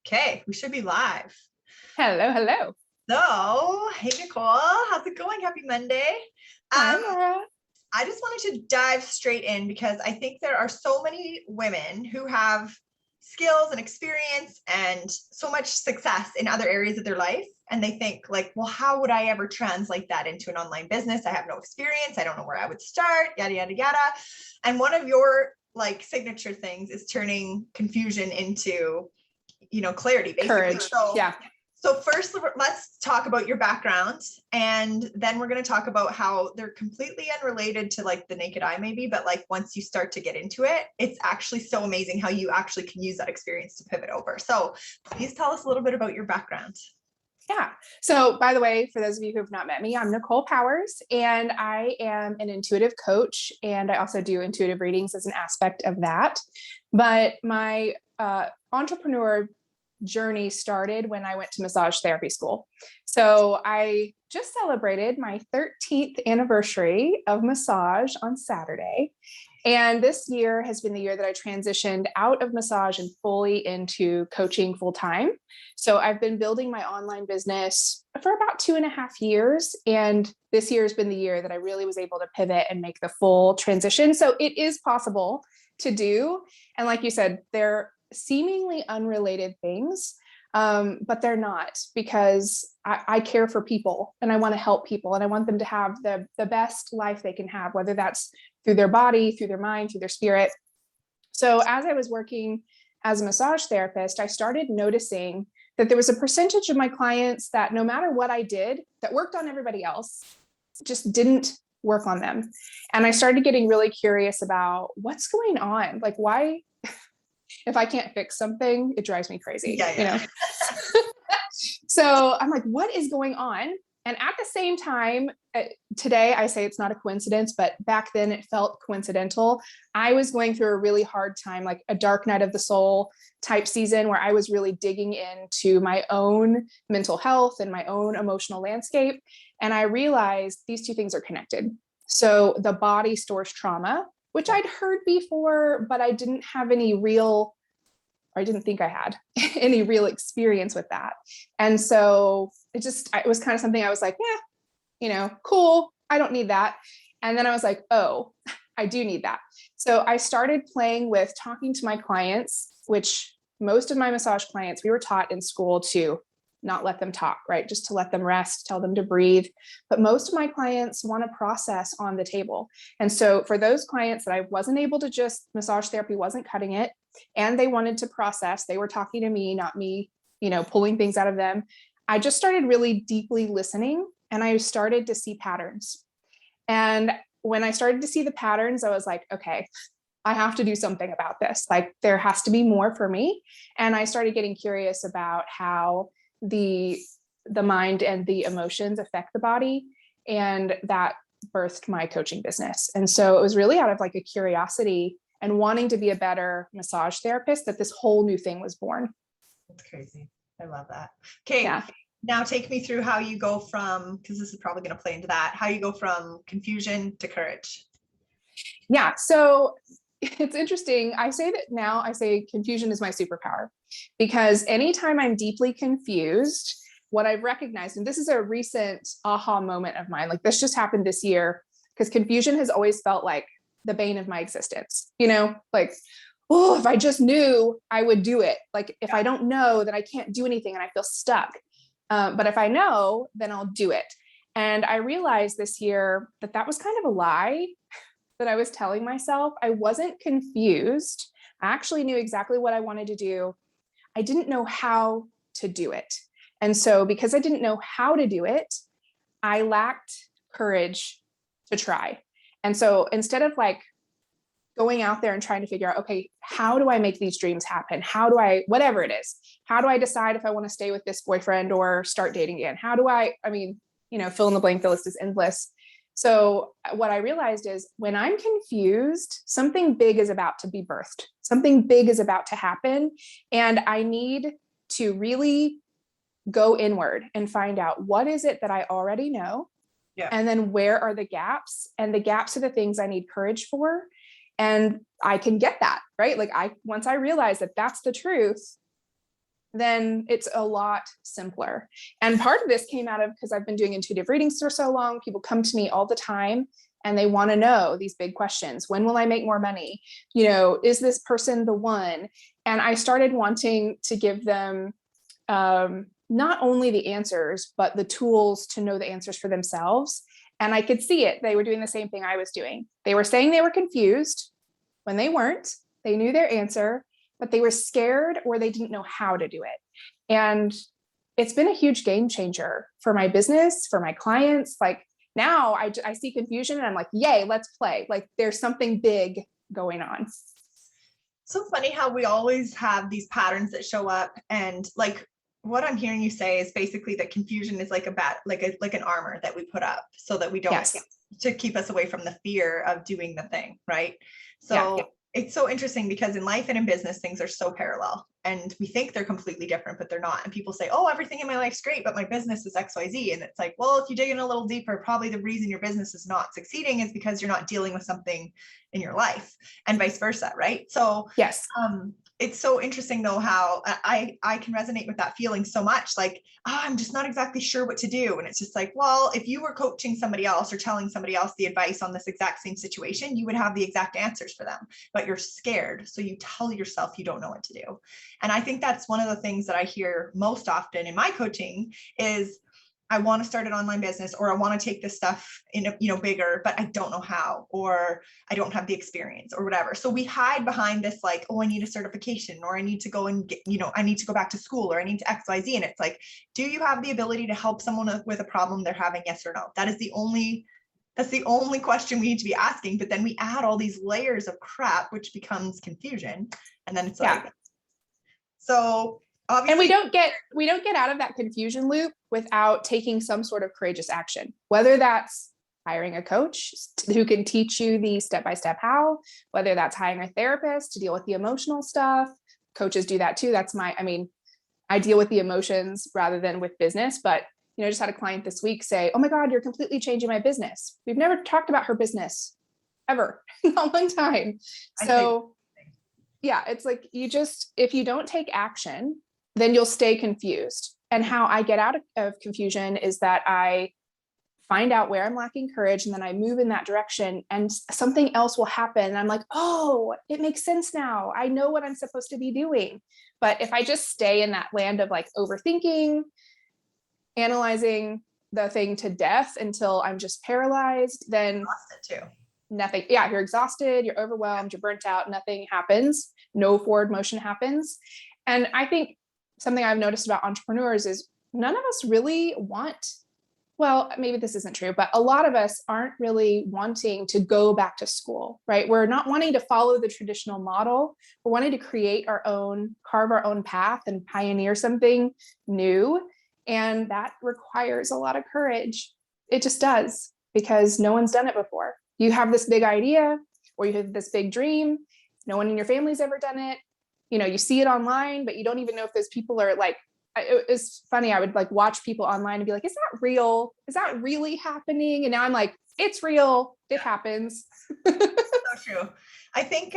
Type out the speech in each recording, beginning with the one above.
Okay, we should be live. Hello, hello. So, hey Nicole, how's it going? Happy Monday. Hi, Laura. I just wanted to dive straight in because I think there are so many women who have skills and experience and so much success in other areas of their life. And they think like, well, how would I ever translate that into an online business? I have no experience. I don't know where I would start, yada, yada, yada. And one of your like signature things is turning confusion into, clarity, basically. Courage. Yeah. So first, let's talk about your background, and then we're going to talk about how they're completely unrelated to like the naked eye maybe, but like once you start to get into it, it's actually so amazing how you actually can use that experience to pivot over. So please tell us a little bit about your background. Yeah. So by the way, for those of you who have not met me, I'm Nicole Powers, and I am an intuitive coach, and I also do intuitive readings as an aspect of that. But my entrepreneur journey started when I went to massage therapy school. So I just celebrated my 13th anniversary of massage on Saturday. And this year has been the year that I transitioned out of massage and fully into coaching full time. So I've been building my online business for about 2.5 years. And this year has been the year that I really was able to pivot and make the full transition. So it is possible to do. And like you said, they're seemingly unrelated things, but they're not, because I care for people and I want to help people and I want them to have the best life they can have, whether that's through their body, through their mind, through their spirit. So as I was working as a massage therapist, I started noticing that there was a percentage of my clients that no matter what I did, that worked on everybody else, just didn't work on them. And I started getting really curious about what's going on. Like, why, if I can't fix something, it drives me crazy, Yeah. So I'm like, what is going on? And at the same time, today I say it's not a coincidence, but back then it felt coincidental. I was going through a really hard time, like a dark night of the soul type season, where I was really digging into my own mental health and my own emotional landscape. And I realized these two things are connected. So the body stores trauma, which I'd heard before, but I didn't have any real, or I didn't think I had any real experience with that. And so it was kind of something I was like, yeah, cool. I don't need that. And then I was like, oh, I do need that. So I started playing with talking to my clients, which most of my massage clients, we were taught in school to not let them talk, right? Just to let them rest, tell them to breathe. But most of my clients want to process on the table. And so for those clients that I wasn't able to just, massage therapy wasn't cutting it, and they wanted to process, they were talking to me, not me, pulling things out of them. I just started really deeply listening, and I started to see patterns. And when I started to see the patterns, I was like, okay, I have to do something about this. Like, there has to be more for me. And I started getting curious about how the mind and the emotions affect the body. And that birthed my coaching business. And so it was really out of like a curiosity and wanting to be a better massage therapist that this whole new thing was born. That's crazy. I love that. Okay. Yeah. Now take me through how you go from, because this is probably going to play into that, how you go from confusion to courage. Yeah. So it's interesting. I say confusion is my superpower, because anytime I'm deeply confused, what I've recognized, and this is a recent aha moment of mine, like this just happened this year, because confusion has always felt like the bane of my existence, like, oh, if I just knew, I would do it. Like, if I don't know, then I can't do anything and I feel stuck. But if I know, then I'll do it. And I realized this year that was kind of a lie that I was telling myself. I wasn't confused. I actually knew exactly what I wanted to do. I didn't know how to do it. And so because I didn't know how to do it, I lacked courage to try. And so instead of like going out there and trying to figure out, okay, how do I make these dreams happen? How do I, whatever it is, how do I decide if I want to stay with this boyfriend or start dating again? How do I fill in the blank, the list is endless. So what I realized is when I'm confused, something big is about to be birthed. Something big is about to happen. And I need to really go inward and find out, what is it that I already know? Yeah. And then where are the gaps? And the gaps are the things I need courage for. And I can get that, right? Like once I realize that that's the truth, then it's a lot simpler. And part of this came out of, because I've been doing intuitive readings for so long, people come to me all the time and they want to know these big questions. When will I make more money? Is this person the one? And I started wanting to give them not only the answers, but the tools to know the answers for themselves. And I could see it. They were doing the same thing I was doing. They were saying they were confused when they weren't. They knew their answer, but they were scared or they didn't know how to do it. And it's been a huge game changer for my business, for my clients. Like now I see confusion and I'm like, yay, let's play. Like there's something big going on. So funny how we always have these patterns that show up, and like what I'm hearing you say is basically that confusion is like an armor that we put up so that we don't, Yes. to keep us away from the fear of doing the thing, right? So Yeah. It's so interesting because in life and in business, things are so parallel and we think they're completely different, but they're not. And people say, oh, everything in my life's great, but my business is XYZ. And it's like, well, if you dig in a little deeper, probably the reason your business is not succeeding is because you're not dealing with something in your life, and vice versa, right? So yes, it's so interesting though how I can resonate with that feeling so much, like, oh, I'm just not exactly sure what to do. And it's just like, well, if you were coaching somebody else or telling somebody else the advice on this exact same situation, you would have the exact answers for them, but you're scared. So you tell yourself you don't know what to do. And I think that's one of the things that I hear most often in my coaching is, I want to start an online business, or I want to take this stuff in bigger, but I don't know how, or I don't have the experience or whatever. So we hide behind this, like, oh, I need a certification, or I need to go and get, I need to go back to school, or I need to XYZ. And it's like, do you have the ability to help someone with a problem they're having? Yes or no? That's the only question we need to be asking. But then we add all these layers of crap, which becomes confusion. And then it's like, so obviously, and we don't get out of that confusion loop without taking some sort of courageous action, whether that's hiring a coach who can teach you the step-by-step how, whether that's hiring a therapist to deal with the emotional stuff. Coaches do that too. I deal with the emotions rather than with business, but I just had a client this week say, oh my God, you're completely changing my business. We've never talked about her business ever, not one time. So yeah, it's like, if you don't take action, then you'll stay confused. And how I get out of confusion is that I find out where I'm lacking courage, and then I move in that direction and something else will happen. And I'm like, oh, it makes sense now. I know what I'm supposed to be doing. But if I just stay in that land of like overthinking, analyzing the thing to death until I'm just paralyzed, then nothing. Yeah, you're exhausted, you're overwhelmed, you're burnt out, nothing happens, no forward motion happens. And I think something I've noticed about entrepreneurs is none of us really well, maybe this isn't true, but a lot of us aren't really wanting to go back to school, right? We're not wanting to follow the traditional model. We're wanting to create our own, carve our own path and pioneer something new. And that requires a lot of courage. It just does, because no one's done it before. You have this big idea, or you have this big dream. No one in your family's ever done it. You see it online, but you don't even know if those people are like, it's funny. I would like watch people online and be like, is that real? Is that really happening? And now I'm like, it's real. It happens. So true. I think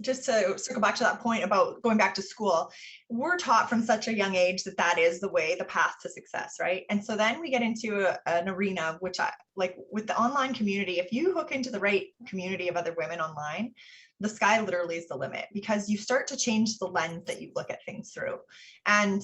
just to circle back to that point about going back to school, we're taught from such a young age that is the way, the path to success, right? And so then we get into an arena, which I like with the online community. If you hook into the right community of other women online, the sky literally is the limit, because you start to change the lens that you look at things through. And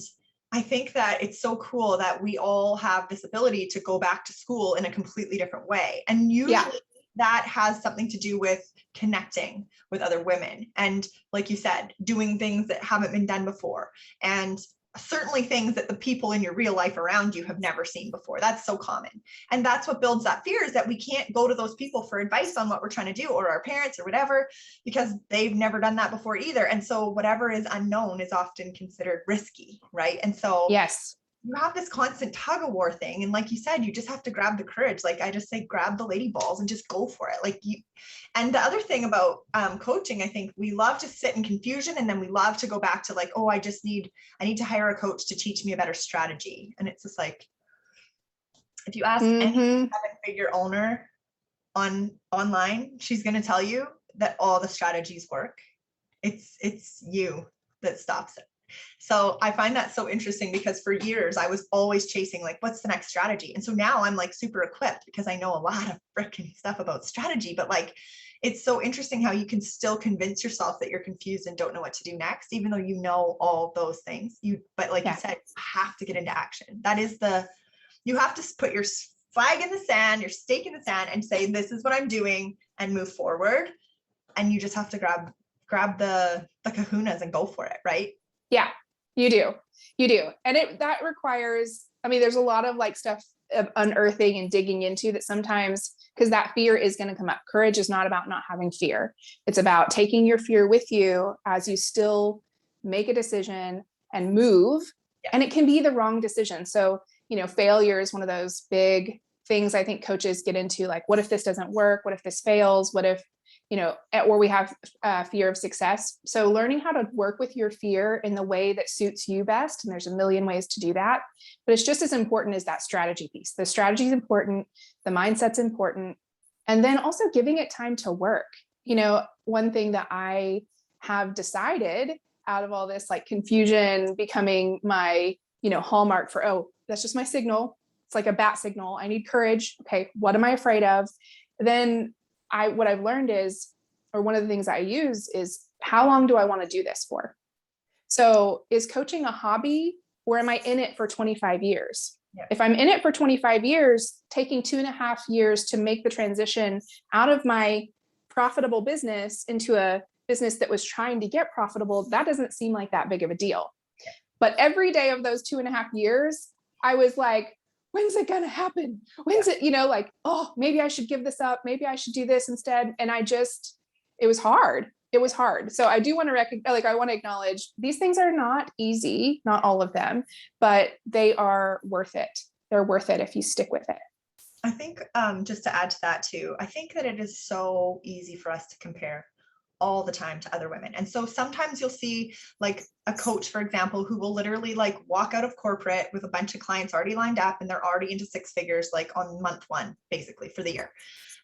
I think that it's so cool that we all have this ability to go back to school in a completely different way. And usually that has something to do with connecting with other women. And like you said, doing things that haven't been done before. And certainly things that the people in your real life around you have never seen before. That's so common. And that's what builds that fear, is that we can't go to those people for advice on what we're trying to do, or our parents or whatever, because they've never done that before either. And so whatever is unknown is often considered risky, right? And so yes, you have this constant tug of war thing. And like you said, you just have to grab the courage. Like I just say, grab the lady balls and just go for it. And the other thing about coaching, I think we love to sit in confusion, and then we love to go back to like, oh, I need to hire a coach to teach me a better strategy. And it's just like, if you ask any 7-figure owner online, she's going to tell you that all the strategies work. It's you that stops it. So I find that so interesting because for years I was always chasing like, what's the next strategy? And so now I'm like super equipped because I know a lot of freaking stuff about strategy, but like, it's so interesting how you can still convince yourself that you're confused and don't know what to do next, even though you know all those things. But like you said, you have to get into action. That is you have to put your flag in the sand, your stake in the sand, and say, this is what I'm doing, and move forward. And you just have to grab the kahunas and go for it, right? Yeah, you do. And that requires, I mean, there's a lot of like stuff of unearthing and digging into that sometimes, because that fear is going to come up. Courage is not about not having fear. It's about taking your fear with you as you still make a decision and move. Yeah. And it can be the wrong decision. So, failure is one of those big things I think coaches get into, like, what if this doesn't work? What if this fails? What if, or we have fear of success. So learning how to work with your fear in the way that suits you best. And there's a million ways to do that, but it's just as important as that strategy piece. The strategy is important. The mindset's important. And then also giving it time to work. One thing that I have decided out of all this, like confusion becoming my, hallmark for, oh, that's just my signal. It's like a bat signal. I need courage. Okay. What am I afraid of? Then what I've learned is, or one of the things I use is, how long do I want to do this for? So is coaching a hobby, or am I in it for 25 years? Yeah. If I'm in it for 25 years, taking 2.5 years to make the transition out of my profitable business into a business that was trying to get profitable, that doesn't seem like that big of a deal. Yeah. But every day of those 2.5 years, I was like, when's it going to happen? When's it, like, oh, maybe I should give this up. Maybe I should do this instead. And it was hard. It was hard. So I do want to recognize, I want to acknowledge these things are not easy, not all of them, but they are worth it. They're worth it if you stick with it. I think just to add to that too, I think that it is so easy for us to compare all the time to other women. And so sometimes you'll see like a coach, for example, who will literally like walk out of corporate with a bunch of clients already lined up and they're already into 6 figures, like on month 1, basically for the year.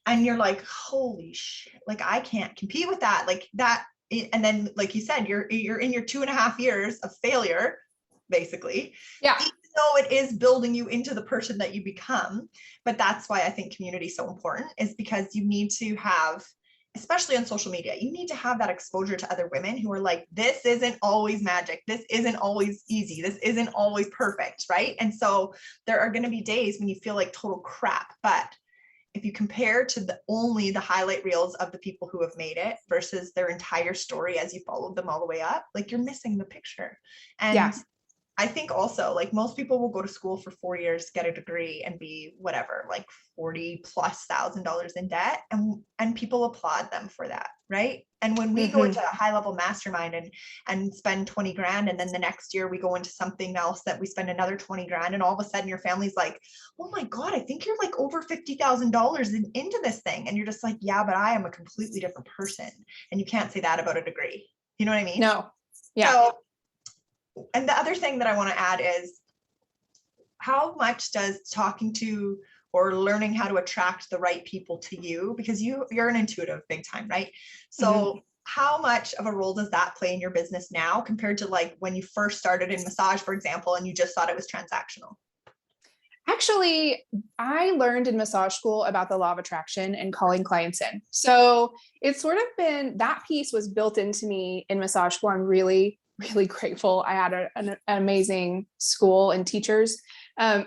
And you're like, holy shit, like I can't compete with that. Like that. And then, like you said, you're in your 2.5 years of failure, basically. Yeah. Even though it is building you into the person that you become. But that's why I think community is so important, is because you need to have, especially on social media, you need to have that exposure to other women who are like, this isn't always magic. This isn't always easy. This isn't always perfect, right? And so there are going to be days when you feel like total crap. But if you compare to only the highlight reels of the people who have made it versus their entire story as you followed them all the way up, like you're missing the picture. And yeah. I think also, like, most people will go to school for 4 years, get a degree, and be whatever, like $40,000+ in debt, and people applaud them for that, right? And when we go into a high level mastermind and spend 20 grand, and then the next year we go into something else that we spend another 20 grand, and all of a sudden your family's like, oh my God, I think you're like over $50,000 into this thing, and you're just like, yeah, but I am a completely different person, and you can't say that about a degree. You know what I mean? No. Yeah. So, and the other thing that I want to add is, how much does talking to or learning how to attract the right people to you, because you're an intuitive big time, right? So how much of a role does that play in your business now compared to like when you first started in massage, for example, and you just thought it was transactional? Actually, I learned in massage school about the law of attraction and calling clients in. So it's sort of been, that piece was built into me in massage school. I'm really grateful. I had an amazing school and teachers.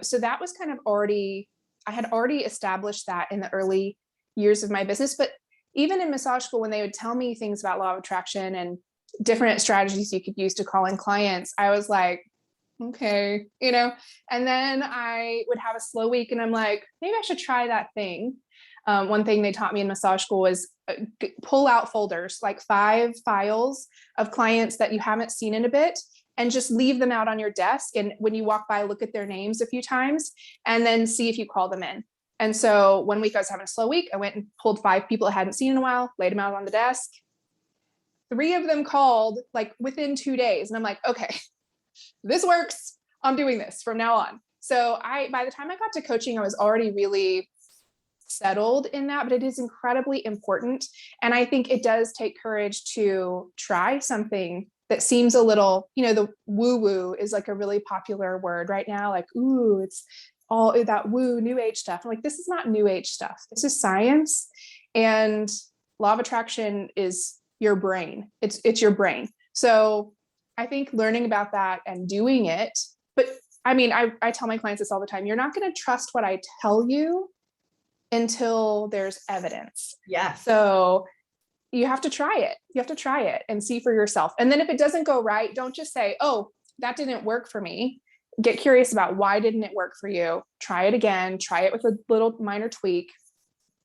So that was kind of I had already established that in the early years of my business. But even in massage school, when they would tell me things about law of attraction and different strategies you could use to call in clients, I was like, okay, and then I would have a slow week and I'm like, maybe I should try that thing. One thing they taught me in massage school was pull out folders, like 5 files of clients that you haven't seen in a bit, and just leave them out on your desk. And when you walk by, look at their names a few times and then see if you call them in. And so one week I was having a slow week. I went and pulled 5 people I hadn't seen in a while, laid them out on the desk. 3 of them called like within 2 days. And I'm like, okay, this works. I'm doing this from now on. So by the time I got to coaching, I was already really settled in that, but it is incredibly important. And I think it does take courage to try something that seems a little, the woo woo is like a really popular word right now. Like, ooh, it's all that woo new age stuff. I'm like, this is not new age stuff. This is science. And law of attraction is your brain. It's your brain. So I think learning about that and doing it, but I mean, I tell my clients this all the time. You're not going to trust what I tell you until there's evidence. Yeah. So you have to try it. You have to try it and see for yourself. And then if it doesn't go right, don't just say, oh, that didn't work for me. Get curious about why didn't it work for you? Try it again, try it with a little minor tweak,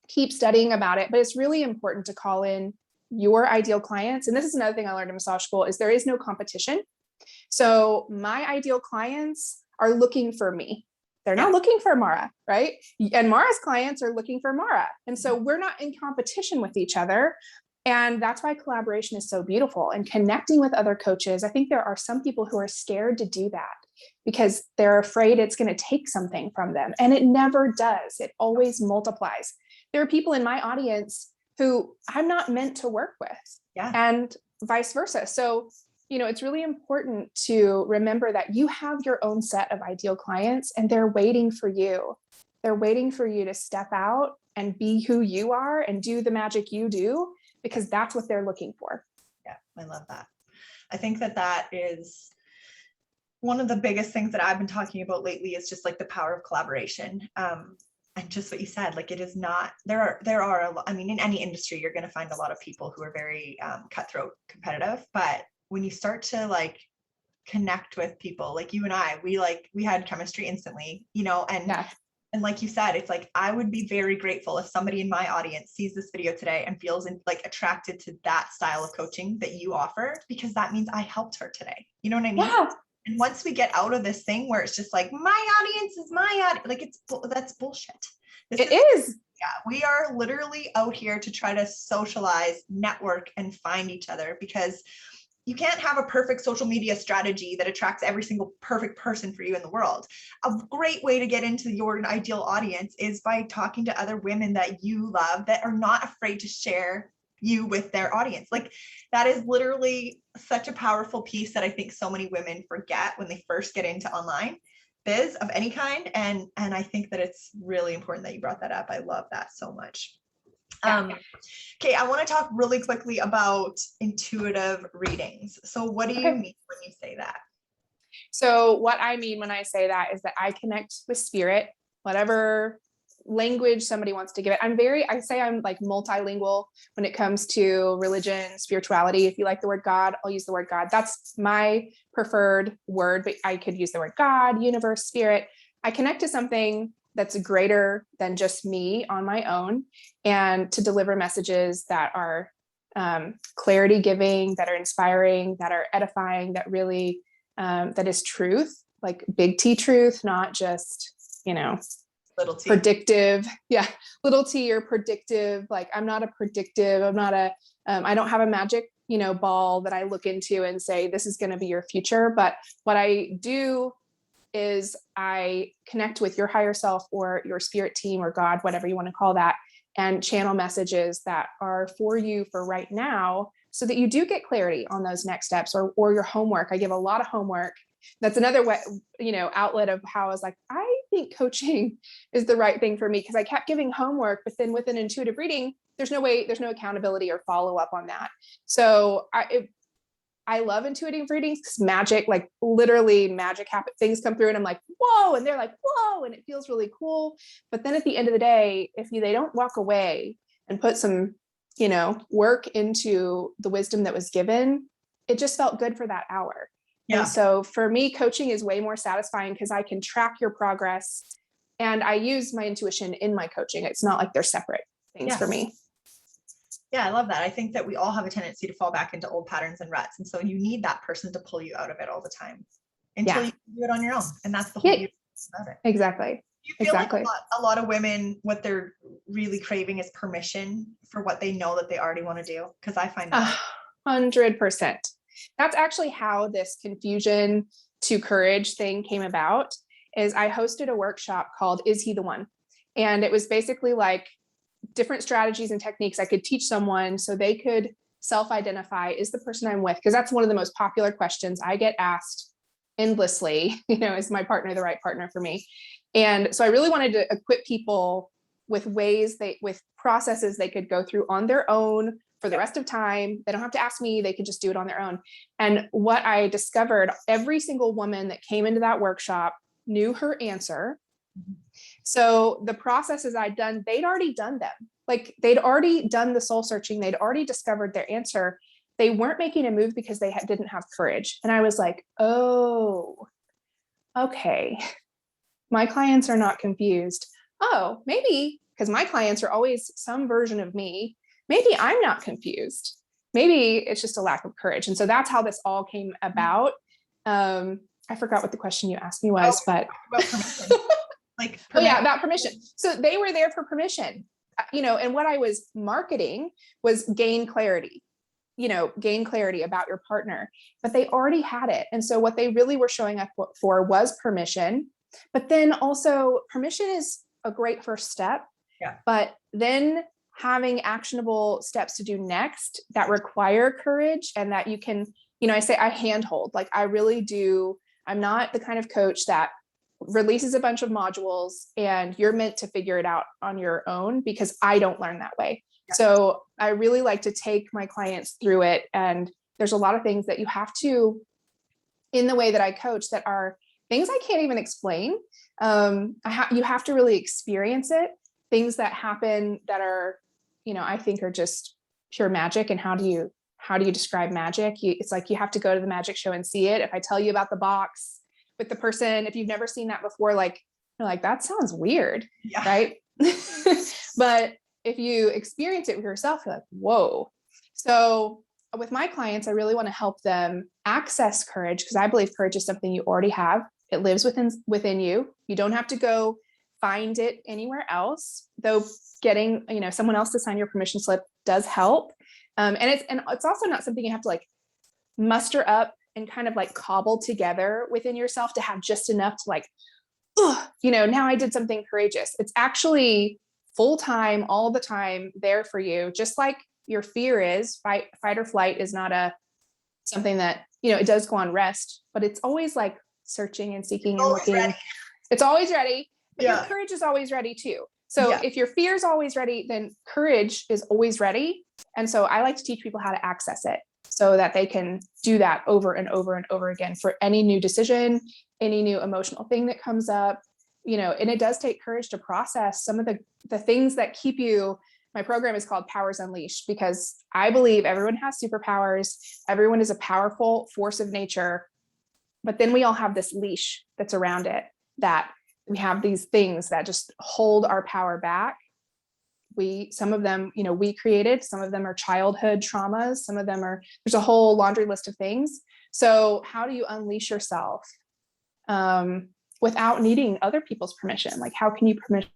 keep studying about it. But it's really important to call in your ideal clients. And this is another thing I learned in massage school is there is no competition. So my ideal clients are looking for me. They're not looking for Mara, right? And Mara's clients are looking for Mara. And so we're not in competition with each other. And that's why collaboration is so beautiful and connecting with other coaches. I think there are some people who are scared to do that because they're afraid it's going to take something from them. And it never does. It always multiplies. There are people in my audience who I'm not meant to work with, and vice versa. So, it's really important to remember that you have your own set of ideal clients and they're waiting for you. They're waiting for you to step out and be who you are and do the magic you do, because that's what they're looking for. Yeah, I love that. I think that is one of the biggest things that I've been talking about lately is just like the power of collaboration. And just what you said, like it is not, there are a lot, I mean, in any industry, you're going to find a lot of people who are very cutthroat competitive, but when you start to like connect with people like you and I, we had chemistry instantly, and like you said, it's like, I would be very grateful if somebody in my audience sees this video today and feels like attracted to that style of coaching that you offer, because that means I helped her today. You know what I mean? Yeah. And once we get out of this thing where it's just like, my audience is my audience, like that's bullshit. It is. Yeah, we are literally out here to try to socialize, network, and find each other, because you can't have a perfect social media strategy that attracts every single perfect person for you in the world. A great way to get into your ideal audience is by talking to other women that you love that are not afraid to share you with their audience. Like that is literally such a powerful piece that I think so many women forget when they first get into online biz of any kind. And I think that it's really important that you brought that up. I love that so much. Okay, I want to talk really quickly about intuitive readings. So what do you mean when you say that? So what I mean when I say that is that I connect with spirit, whatever language somebody wants to give it. I say I'm like multilingual when it comes to religion, spirituality. If you like the word God, I'll use the word God. That's my preferred word, but I could use the word God, universe, spirit. I connect to something that's greater than just me on my own, and to deliver messages that are clarity giving, that are inspiring, that are edifying, that really, that is truth, like big T truth, not just, little T. Predictive. Yeah. Little T or predictive. Like I'm not I don't have a magic, ball that I look into and say, this is going to be your future. But what I do is I connect with your higher self or your spirit team or God, whatever you want to call that, and channel messages that are for you for right now, so that you do get clarity on those next steps or your homework. I give a lot of homework. That's another way, outlet of how I was like, I think coaching is the right thing for me, because I kept giving homework, but then with an intuitive reading, there's no accountability or follow up on that. So I love intuitive readings because magic, like literally magic happen, things come through and I'm like, whoa. And they're like, whoa. And it feels really cool. But then at the end of the day, if they don't walk away and put some, work into the wisdom that was given, it just felt good for that hour. Yeah. And so for me, coaching is way more satisfying because I can track your progress and I use my intuition in my coaching. It's not like they're separate things for me. Yeah, I love that. I think that we all have a tendency to fall back into old patterns and ruts. And so you need that person to pull you out of it all the time until you can do it on your own. And that's the whole beauty of it. Exactly. You feel like a lot of women, what they're really craving is permission for what they know that they already want to do. Because I find that 100%. That's actually how this confusion to courage thing came about. Is I hosted a workshop called Is He the One? And it was basically like different strategies and techniques I could teach someone so they could self-identify, is the person I'm with, because that's one of the most popular questions I get asked endlessly, is my partner the right partner for me? And so I really wanted to equip people with with processes they could go through on their own for the rest of time. They don't have to ask me, they could just do it on their own. And what I discovered, every single woman that came into that workshop knew her answer. So the processes I'd done, they'd already done them. Like they'd already done the soul searching. They'd already discovered their answer. They weren't making a move because they didn't have courage. And I was like, oh, okay. My clients are not confused. Oh, maybe because my clients are always some version of me. Maybe I'm not confused. Maybe it's just a lack of courage. And so that's how this all came about. I forgot what the question you asked me was, but about permission. Like oh yeah, about permission. So they were there for permission, and what I was marketing was gain clarity, gain clarity about your partner, but they already had it. And so what they really were showing up for was permission. But then also permission is a great first step. Yeah. But then having actionable steps to do next that require courage, and that you can, I say I handhold, like I really do. I'm not the kind of coach that releases a bunch of modules and you're meant to figure it out on your own, because I don't learn that way. Yeah. So I really like to take my clients through it. And there's a lot of things that you have to, in the way that I coach, that are things I can't even explain. You have to really experience it. Things that happen that are, I think are just pure magic. And how do you describe magic? It's like you have to go to the magic show and see it. If I tell you about the box with the person, if you've never seen that before, like you're like, that sounds weird, yeah. Right? But if you experience it with yourself, you're like, whoa. So with my clients, I really want to help them access courage, because I believe courage is something you already have. It lives within you. You don't have to go find it anywhere else, though getting, someone else to sign your permission slip does help. And it's also not something you have to like muster up and kind of like cobble together within yourself to have just enough to like, now I did something courageous. It's actually full-time, all the time there for you. Just like your fear is, fight or flight is not something that, it does go on rest, but it's always like searching and seeking and looking. Ready. It's always ready, but your courage is always ready too. So if your fear is always ready, then courage is always ready. And so I like to teach people how to access it so that they can do that over and over and over again for any new decision, any new emotional thing that comes up, and it does take courage to process some of the things that keep you. My program is called Powers Unleashed, because I believe everyone has superpowers. Everyone is a powerful force of nature, but then we all have this leash that's around it, that we have these things that just hold our power back. Some of them, we created, some of them are childhood traumas. Some of them there's a whole laundry list of things. So how do you unleash yourself without needing other people's permission? Like, how can you permission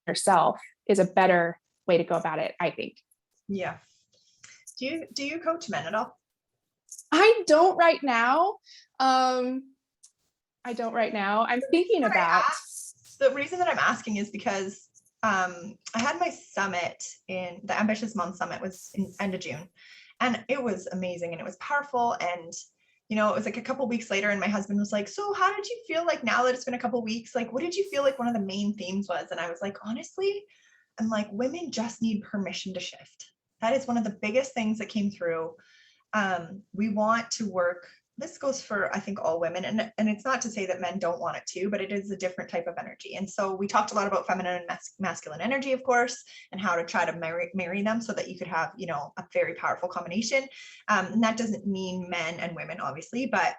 yourself is a better way to go about it, I think. Yeah. Do you coach men at all? I don't right now. I'm thinking about. The reason that I'm asking is because I had my summit in the Ambitious Mom Summit was in end of June, and it was amazing and it was powerful. And, it was like a couple weeks later and my husband was like, so how did you feel like now that it's been a couple weeks, like, what did you feel like one of the main themes was? And I was like, honestly, I'm like, women just need permission to shift. That is one of the biggest things that came through. We want to work. This goes for, I think, all women. And it's not to say that men don't want it too, but it is a different type of energy. And so we talked a lot about feminine and masculine energy, of course, and how to try to marry them so that you could have, a very powerful combination. And that doesn't mean men and women, obviously, but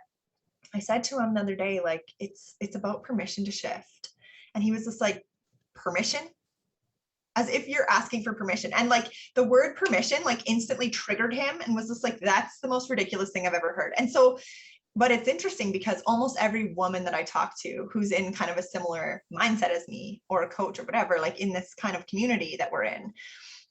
I said to him the other day, like, it's about permission to shift. And he was just like, permission? As if you're asking for permission. And like the word permission, like instantly triggered him and was just like, that's the most ridiculous thing I've ever heard. And so, but it's interesting because almost every woman that I talk to who's in kind of a similar mindset as me, or a coach or whatever, like in this kind of community that we're in,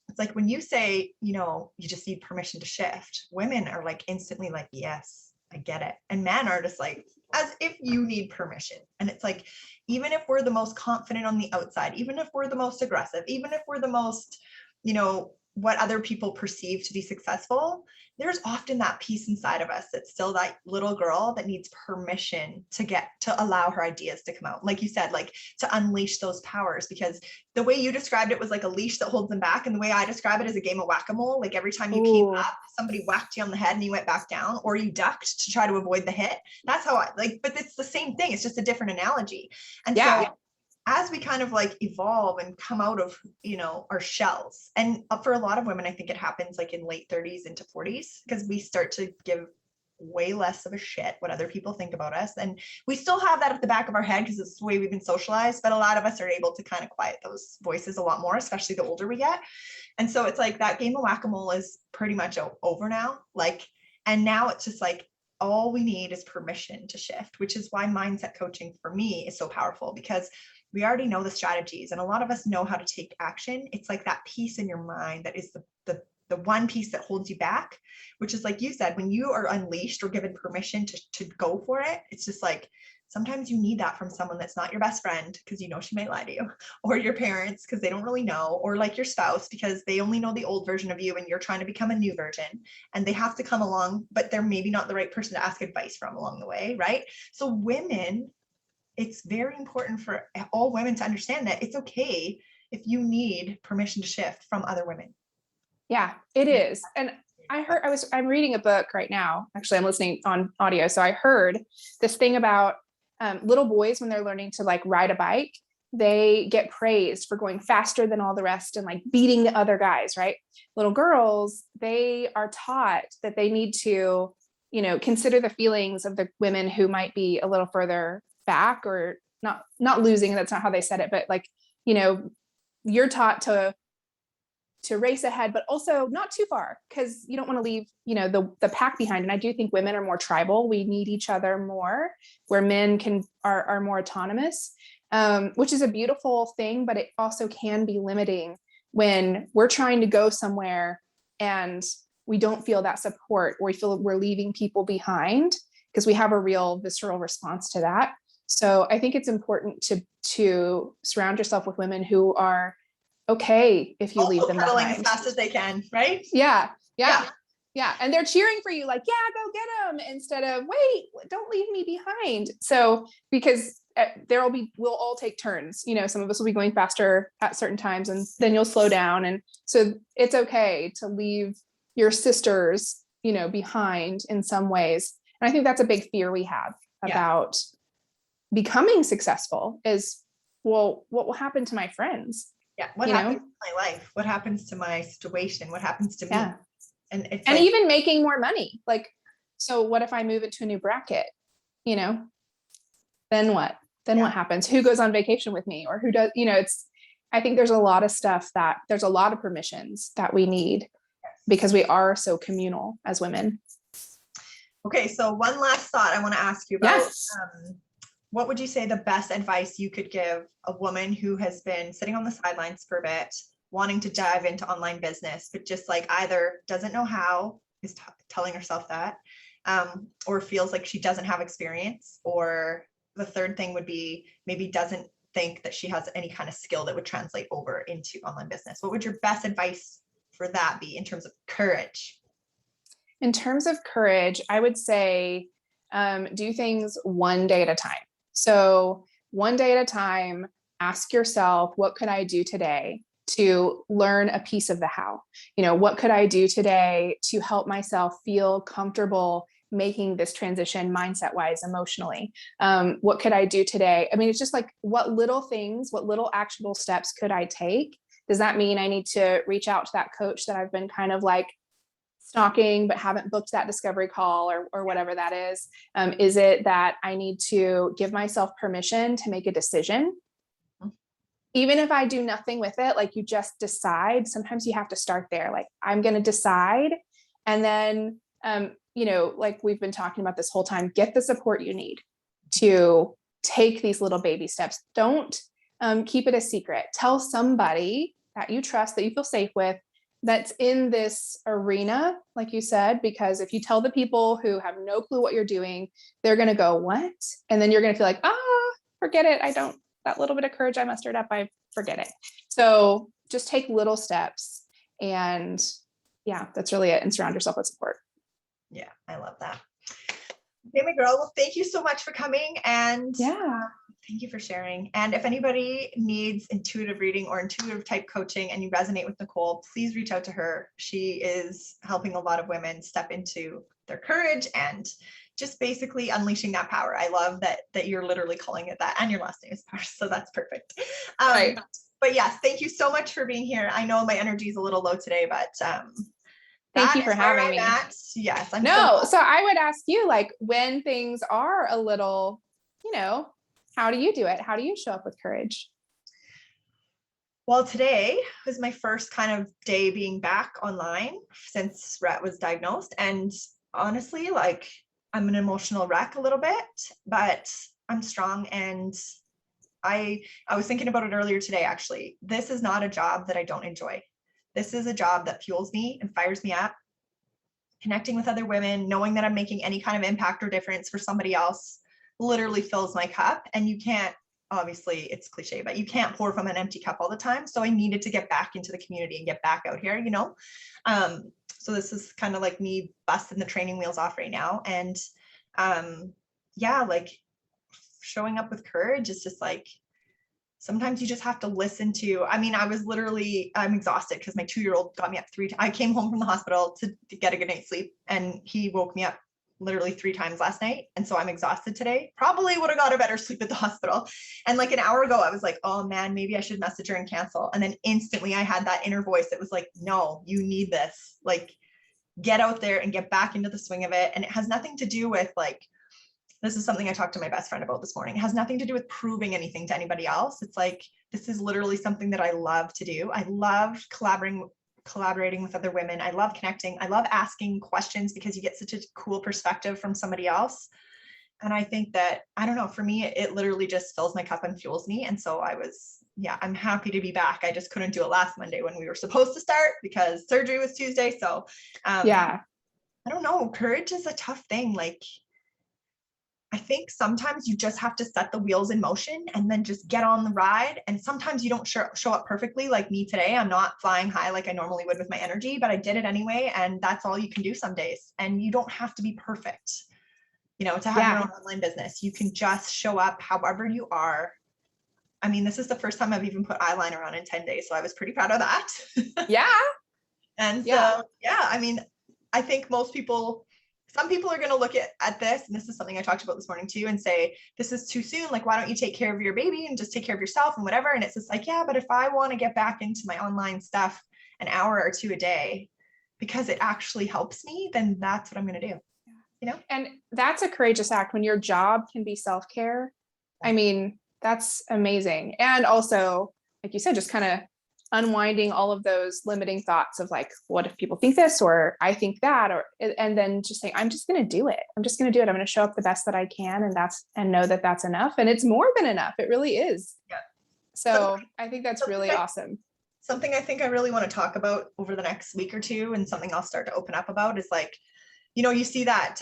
it's like when you say, you just need permission to shift, women are like instantly like, yes, I get it. And men are just like, as if you need permission. And it's like, even if we're the most confident on the outside, even if we're the most aggressive, even if we're the most, what other people perceive to be successful, there's often that piece inside of us that's still that little girl that needs permission to allow her ideas to come out. Like you said, like to unleash those powers, because the way you described it was like a leash that holds them back. And the way I describe it is a game of whack-a-mole. Like every time you came up, somebody whacked you on the head and you went back down, or you ducked to try to avoid the hit. That's how I like, but it's the same thing. It's just a different analogy. And so as we kind of like evolve and come out of, our shells, and for a lot of women, I think it happens like in late 30s into 40s, because we start to give way less of a shit what other people think about us. And we still have that at the back of our head because it's the way we've been socialized, but a lot of us are able to kind of quiet those voices a lot more, especially the older we get. And so it's like that game of whack-a-mole is pretty much over now. Like, and now it's just like, all we need is permission to shift, which is why mindset coaching for me is so powerful, because we already know the strategies and a lot of us know how to take action. It's like that piece in your mind that is the one piece that holds you back, which is like you said, when you are unleashed or given permission to go for it, it's just like, sometimes you need that from someone that's not your best friend, because she may lie to you, or your parents, because they don't really know, or like your spouse, because they only know the old version of you and you're trying to become a new version, and they have to come along, but they're maybe not the right person to ask advice from along the way, right? So women, it's very important for all women to understand that it's okay if you need permission to shift from other women. Yeah, it is. And I'm reading a book right now. Actually, I'm listening on audio. So I heard this thing about little boys, when they're learning to like ride a bike, they get praised for going faster than all the rest and like beating the other guys, right? Little girls, they are taught that they need to, consider the feelings of the women who might be a little further back, or not losing. That's not how they said it, but like, you're taught to race ahead, but also not too far, because you don't want to leave, the pack behind. And I do think women are more tribal. We need each other more, where men are more autonomous, which is a beautiful thing, but it also can be limiting when we're trying to go somewhere and we don't feel that support, or we feel we're leaving people behind, because we have a real visceral response to that. So I think it's important to surround yourself with women who are okay if you also leave them pedaling behind as fast as they can, right? Yeah. And they're cheering for you, like, yeah, go get them, instead of, wait, don't leave me behind. So because we'll all take turns, some of us will be going faster at certain times, and then you'll slow down. And so it's okay to leave your sisters, behind in some ways. And I think that's a big fear we have about becoming successful is, well, what will happen to my friends? Yeah. What happens to my life? What happens to my situation? What happens to me? And it's and even making more money. Like, so what if I move it to a new bracket? Then what? Then what happens? Who goes on vacation with me, or who does, I think there's a lot of stuff there's a lot of permissions that we need, because we are so communal as women. Okay. So one last thought I want to ask you about. What would you say the best advice you could give a woman who has been sitting on the sidelines for a bit, wanting to dive into online business, but just like either doesn't know how, is telling herself that, or feels like she doesn't have experience, or the third thing would be maybe doesn't think that she has any kind of skill that would translate over into online business? What would your best advice for that be in terms of courage? In terms of courage, I would say do things one day at a time. So one day at a time, ask yourself, what could I do today to learn a piece of the how? What could I do today to help myself feel comfortable making this transition mindset wise, emotionally? What could I do today? I mean, it's just like, what little actionable steps could I take? Does that mean I need to reach out to that coach that I've been kind of like stalking, but haven't booked that discovery call, or whatever that is? Is it that I need to give myself permission to make a decision? Even if I do nothing with it, like you just decide, sometimes you have to start there. Like, I'm going to decide. And then, like we've been talking about this whole time, get the support you need to take these little baby steps. Don't keep it a secret. Tell somebody that you trust, that you feel safe with, that's in this arena, like you said, because if you tell the people who have no clue what you're doing, they're going to go, what? And then you're going to feel like, forget it. That little bit of courage I mustered up, I forget it. So just take little steps And yeah, that's really it. And surround yourself with support. Yeah, I love that. Okay, my girl. Well, thank you so much for coming, and thank you for sharing. And if anybody needs intuitive reading or intuitive type coaching and you resonate with Nicole, please reach out to her. She is helping a lot of women step into their courage and just basically unleashing that power. I love that you're literally calling it that, and your last name is Power, so that's perfect. Right. But yes, thank you so much for being here. I know my energy is a little low today, but thank you for having me. Yes, so I would ask you, like, when things are a little, how do you do it? How do you show up with courage? Well, today was my first kind of day being back online since Rhett was diagnosed. And honestly, like, I'm an emotional wreck a little bit, but I'm strong. And I was thinking about it earlier today, actually. This is not a job that I don't enjoy. This is a job that fuels me and fires me up. Connecting with other women, knowing that I'm making any kind of impact or difference for somebody else literally fills my cup. And you can't, obviously it's cliche, but you can't pour from an empty cup all the time. So I needed to get back into the community and get back out here, so this is kind of like me busting the training wheels off right now. And like showing up with courage is just like, sometimes you just have to listen to, I'm exhausted because my 2-year-old got me up 3 times. I came home from the hospital to get a good night's sleep, and he woke me up literally 3 times last night. And so I'm exhausted today. Probably would have got a better sleep at the hospital. And like an hour ago, I was like, oh man, maybe I should message her and cancel. And then instantly I had that inner voice that was like, no, you need this. Like, get out there and get back into the swing of it. And it has nothing to do with like, this is something I talked to my best friend about this morning. It has nothing to do with proving anything to anybody else. It's like, this is literally something that I love to do. I love collaborating with other women. I love connecting. I love asking questions because you get such a cool perspective from somebody else. And I think that, I don't know, for me, it literally just fills my cup and fuels me. And so I'm happy to be back. I just couldn't do it last Monday when we were supposed to start because surgery was Tuesday. So I don't know. Courage is a tough thing. Like, I think sometimes you just have to set the wheels in motion and then just get on the ride. And sometimes you don't show up perfectly, like me today. I'm not flying high like I normally would with my energy, but I did it anyway. And that's all you can do some days. And you don't have to be perfect, to have your own online business. You can just show up however you are. I mean, this is the first time I've even put eyeliner on in 10 days. So I was pretty proud of that. Yeah. And so, I mean, I think some people are going to look at this, and this is something I talked about this morning too, and say, this is too soon. Like, why don't you take care of your baby and just take care of yourself and whatever? And it's just like, yeah, but if I want to get back into my online stuff an hour or 2 a day, because it actually helps me, then that's what I'm going to do. And that's a courageous act when your job can be self-care. I mean, that's amazing. And also, like you said, just kind of unwinding all of those limiting thoughts of like, what if people think this, or I think that, and then just saying, I'm just going to do it. I'm just going to do it. I'm going to show up the best that I can. And know that that's enough. And it's more than enough. It really is. Yeah. So I think that's really awesome. Something I think I really want to talk about over the next week or two, and something I'll start to open up about, is like, you see that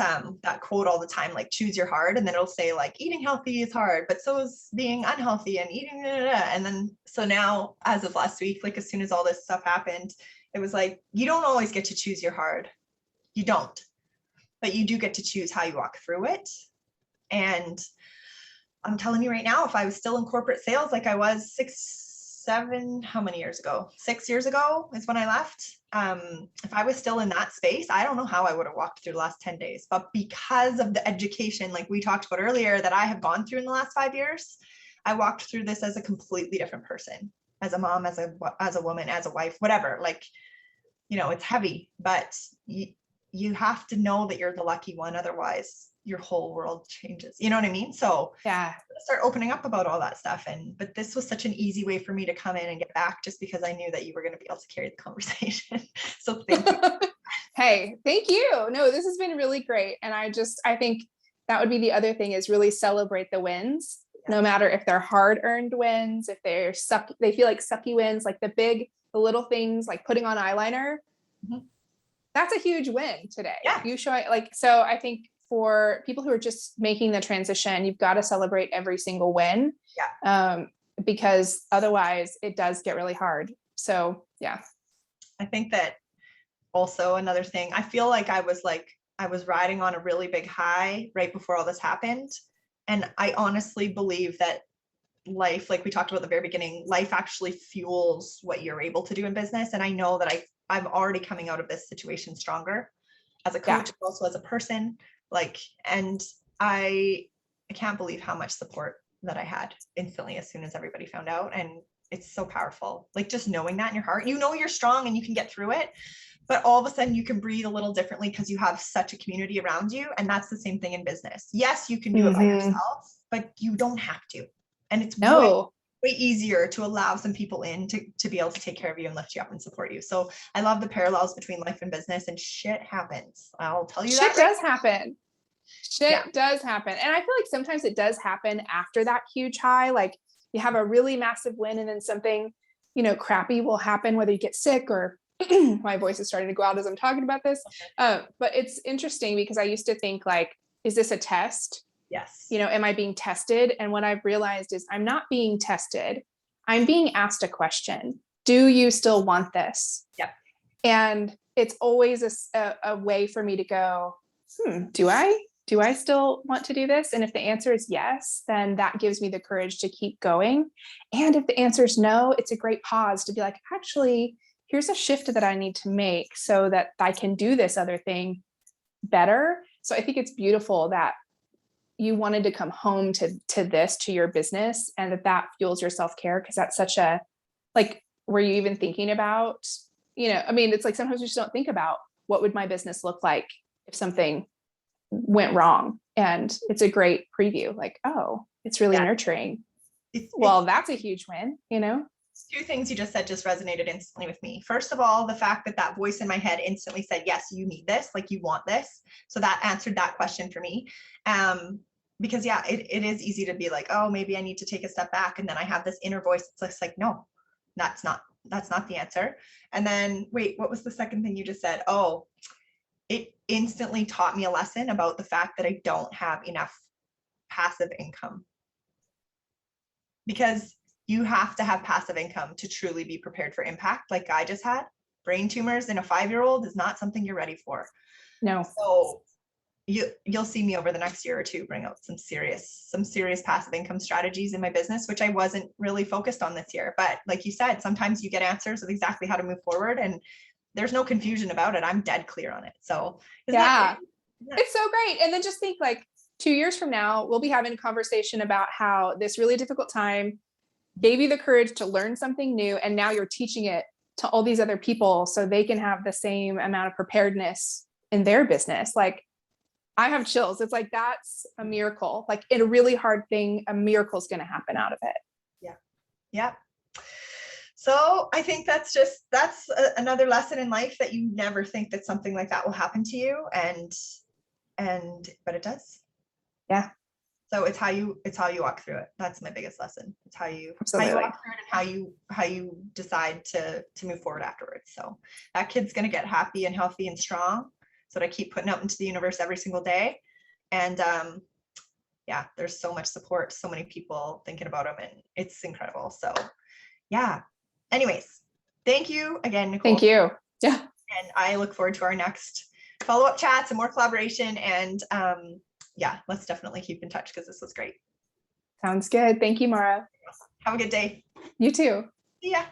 quote all the time, like, choose your hard, and then it'll say like, eating healthy is hard, but so is being unhealthy and eating, and then, so now as of last week, like as soon as all this stuff happened, it was like, you don't always get to choose your hard. You don't, but you do get to choose how you walk through it. And I'm telling you right now, if I was still in corporate sales, like I was 6 years ago is when I left. If I was still in that space, I don't know how I would have walked through the last 10 days, but because of the education, like we talked about earlier, that I have gone through in the last 5 years, I walked through this as a completely different person, as a mom, as a woman, as a wife, whatever. Like, it's heavy, but you have to know that you're the lucky one. Otherwise your whole world changes. You know what I mean? So yeah, start opening up about all that stuff. But this was such an easy way for me to come in and get back, just because I knew that you were going to be able to carry the conversation. So thank you. Hey, thank you. No, this has been really great. And I think that would be the other thing, is really celebrate the wins, no matter if they're hard-earned wins, if they feel like sucky wins, like the little things, like putting on eyeliner. Mm-hmm. That's a huge win today. Yeah. You show it, like, so I think for people who are just making the transition, you've got to celebrate every single win. Yeah. Because otherwise it does get really hard. So yeah. I think that also another thing, I feel like I was riding on a really big high right before all this happened. And I honestly believe that life, like we talked about at the very beginning, life actually fuels what you're able to do in business. And I know that I'm already coming out of this situation stronger as a coach, Yeah. but also as a person. Like, and I can't believe how much support that I had instantly as soon as everybody found out. And it's so powerful. Like just knowing that in your heart, you know, you're strong and you can get through it, but all of a sudden you can breathe a little differently because you have such a community around you. And that's the same thing in business. Yes, you can do it by yourself, but you don't have to. And it's way easier to allow some people in to be able to take care of you and lift you up and support you. So I love the parallels between life and business, and shit happens. I'll tell you Shit that. Does happen. Shit does happen. And I feel like sometimes it does happen after that huge high. Like you have a really massive win and then something, you know, crappy will happen, whether you get sick or my voice is starting to go out as I'm talking about this. But it's interesting because I used to think like, is this a test? Yes. You know, am I being tested? And what I've realized is I'm not being tested. I'm being asked a question. Do you still want this? Yep. And it's always a way for me to go, do I still want to do this? And if the answer is yes, then that gives me the courage to keep going. And if the answer is no, it's a great pause to be like, actually, here's a shift that I need to make so that I can do this other thing better. So I think it's beautiful that you wanted to come home to your business, and that fuels your self-care, because that's such a, like, were you even thinking about, you know, I mean, it's like sometimes we just don't think about what would my business look like if something went wrong. And it's a great preview, like, oh, it's really nurturing. Well, that's a huge win, you know? Two things you just said just resonated instantly with me. First of all, the fact that voice in my head instantly said, yes, you need this, like you want this. So that answered that question for me. Because it is easy to be like, oh, maybe I need to take a step back. And then I have this inner voice that's like, no, that's not the answer. And then wait, what was the second thing you just said? Oh, it instantly taught me a lesson about the fact that I don't have enough passive income. Because you have to have passive income to truly be prepared for impact. Like I just had brain tumors in a 5-year-old is not something you're ready for. No. So you'll see me over the next year or two bring out some serious passive income strategies in my business, which I wasn't really focused on this year. But like you said, sometimes you get answers of exactly how to move forward, and there's no confusion about it. I'm dead clear on it. So it's so great. And then just think like 2 years from now, we'll be having a conversation about how this really difficult time gave you the courage to learn something new. And now you're teaching it to all these other people so they can have the same amount of preparedness in their business. Like, I have chills. It's like, that's a miracle. Like in a really hard thing, a miracle is going to happen out of it. Yeah. So I think that's another lesson in life, that you never think that something like that will happen to you. But it does. Yeah. So it's how you walk through it. That's my biggest lesson. It's how you walk through it, and how you decide to move forward afterwards. So that kid's going to get happy and healthy and strong. So that I keep putting out into the universe every single day. And there's so much support, so many people thinking about him, and it's incredible. So anyways, thank you again, Nicole. Thank you. Yeah. And I look forward to our next follow-up chats and more collaboration. And let's definitely keep in touch, because this was great. Sounds good. Thank you, Mara. Have a good day. You too. See ya.